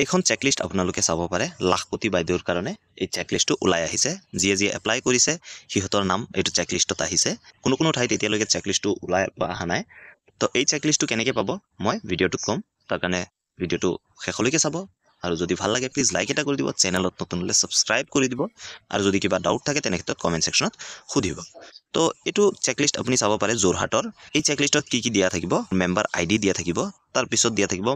এইখন চেকলিষ্ট আপোনালোকে চাব পাৰে লাখপতি বাইদেউৰ কাৰণে এই চেকলিষ্টটো ওলাই আহিছে যিয়ে যিয়ে এপ্লাই কৰিছে সিহঁতৰ নাম এইটো চেকলিষ্টত আহিছে কোনো ঠাইত এতিয়ালৈকে চেকলিষ্টটো ওলাই অহা নাই তো এই চেকলিষ্টটো কেনেকৈ পাব মই ভিডিঅ'টোত ক'ম তাৰ কাৰণে ভিডিঅ'টো শেষলৈকে চাব আৰু যদি ভাল লাগে প্লিজ লাইক এটা কৰি দিব চেনেলত নতুন হলে সাবস্ক্ৰাইব কৰি দিব আৰু যদি কিবা ডাউট থাকে তেনে ক্ষেত্ৰত কমেন্ট সেকশনত সুধিব তো এটো চেকলিষ্ট আপুনি চাব পাৰে যোৰহাটৰ এই চেকলিষ্টত কি দিয়া থাকিব মেম্বাৰ আইডি দিয়া থাকিব তাৰ পিছত দিয়া থাকিব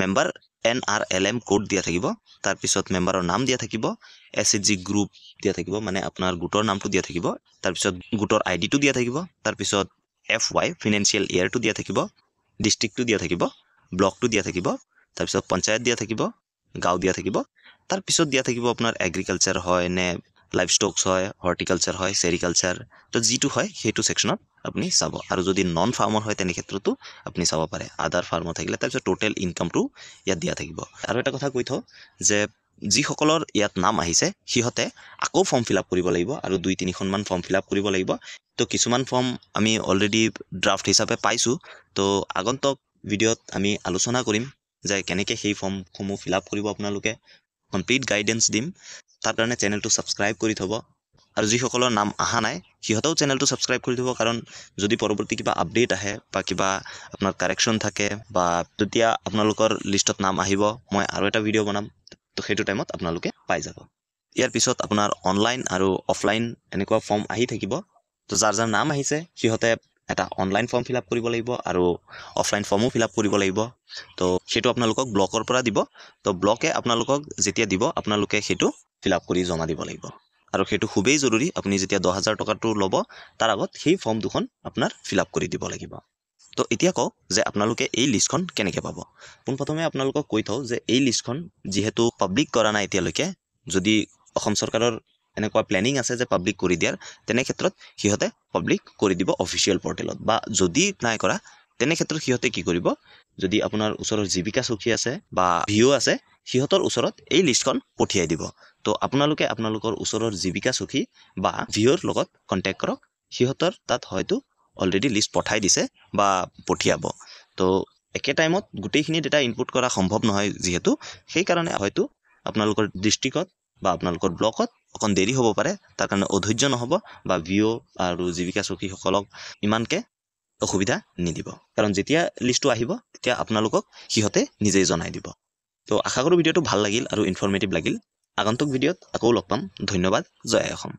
মেম্বাৰ NRLM কোড দিয়া থাকিব তাৰ পিছত মেম্বাৰৰ নাম দিয়া থাকিব SHG গ্ৰুপ দিয়া থাকিব মানে আপোনাৰ গোটৰ নামটো দিয়া থাকিব তাৰ পিছত গোটৰ আইডিটো দিয়া থাকিব তাৰ পিছত FY ফাইনান্সিয়াল ইয়াৰটো দিয়া থাকিব ডিস্ট্ৰিক্টটো দিয়া থাকিব ব্লকটো দিয়া থাকিব তাৰ পিছত পঞ্চায়ত দিয়া থাকিব গাঁও দিয়া থাকিব তাৰ পিছত দিয়া থাকিব আপোনাৰ এগ্ৰিকালচাৰ হয় নে লাইভষ্টকস হয় হৰ্টিকালচাৰ হয় সেৰিকালচাৰ তো জিটো হয় সেইটো সেকশনত আপুনি চাব আৰু যদি নন ফাৰ্মাৰ হয় তেনে ক্ষেত্ৰতো আপুনি চাব পাৰে আদাৰ ফাৰ্মাৰ থাকিলে তাৰ পিছত টোটাল ইনকামটো ইয়াত দিয়া থাকিব আৰু এটা কথা কৈ থওঁ যে যিসকলৰ ইয়াত নাম আহিছে সিহঁতে আকৌ ফৰ্ম ফিল আপ কৰিব লাগিব আৰু 2-3খনমান ফৰ্ম ফিল আপ কৰিব লাগিব তো কিছুমান ফৰ্ম আমি অলৰেডি ড্ৰাফট হিচাপে পাইছো তো আগন্তুক ভিডিঅ'ত আমি আলোচনা কৰিম যে কেনেকৈ সেই ফৰ্মসমূহ ফিল আপ কৰিব আপোনালোকে কমপ্লিট গাইডেন্স দিম তাৰ কাৰণে চেনেলটো সাবস্ক্ৰাইব কৰি থব আৰু যিসকলৰ নাম আহা নাই সিহঁতেও চেনেলটো সাবস্ক্ৰাইব কৰি থব কাৰণ যদি পৰৱৰ্তী কিবা আপডেট আহে বা কিবা আপোনাৰ কাৰেকশ্যন থাকে বা তেতিয়া আপোনালোকৰ লিষ্টত নাম আহিব মই আৰু এটা ভিডিঅ' বনাম তো সেইটো টাইমত আপোনালোকে পাই যাব ইয়াৰ পিছত আপোনাৰ অনলাইন আৰু অফলাইন এনেকুৱা ফৰ্ম আহি থাকিব তো যাৰ নাম আহিছে সিহঁতে এটা অনলাইন ফৰ্ম ফিল আপ কৰিব লাগিব আৰু অফলাইন ফৰ্মো ফিল আপ কৰিব লাগিব তো সেইটো আপোনালোকক ব্লকৰ পৰা দিব তো ব্লকে আপোনালোকক যেতিয়া দিব আপোনালোকে সেইটো ফিল আপ কৰি জমা দিব লাগিব আৰু সেইটো খুবেই জৰুৰী আপুনি যেতিয়া 10,000 টকাটো ল'ব তাৰ আগত সেই ফৰ্ম দুখন আপোনাৰ ফিল আপ কৰি দিব লাগিব তো এতিয়া কওক যে আপোনালোকে এই লিষ্টখন কেনেকৈ পাব পোনপ্ৰথমে আপোনালোকক কৈ থওঁ যে এই লিষ্টখন যেহেতু পাব্লিক কৰা নাই এতিয়ালৈকে যদি অসম চৰকাৰৰ এনেকুৱা প্লেনিং আছে যে পাব্লিক কৰি দিয়াৰ তেনে ক্ষেত্ৰত সিহঁতে পাব্লিক কৰি দিব অফিচিয়েল পৰ্টেলত বা যদি নাই কৰা তেনে ক্ষেত্ৰত সিহঁতে কি কৰিব যদি আপোনাৰ ওচৰৰ জীৱিকা সখী আছে বা ভিও আছে সিহঁতৰ ওচৰত এই লিষ্টখন পঠিয়াই দিব তো আপোনালোকে আপোনালোকৰ ওচৰৰ জীৱিকা সখী বা ভিওৰ লগত কন্টেক্ট কৰক সিহঁতৰ তাত হয়তো অলৰেডি লিষ্ট পঠাই দিছে বা পঠিয়াব তো একে টাইমত গোটেইখিনি ডেটা ইনপুট কৰা সম্ভৱ নহয় যেহেতু সেই কাৰণে হয়তো আপোনালোকৰ ডিস্ট্ৰিক্টত বা আপোনালোকৰ ব্লকত অকণ দেৰি হ'ব পাৰে তাৰ কাৰণে অধৈৰ্য নহব বা ভিও আৰু জীৱিকা সখীসকলক ইমানকে অসুবিধা নিদিব কাৰণ যেতিয়া লিষ্টটো আহিব তেতিয়া আপোনালোকক সিহঁতে নিজেই জনাই দিব তো আশা কৰো ভিডিঅ'টো ভাল লাগিল আৰু ইনফৰমেটিভ লাগিল আগন্তুক ভিডিঅ'ত আকৌ লগ পাম ধন্যবাদ জয় অসম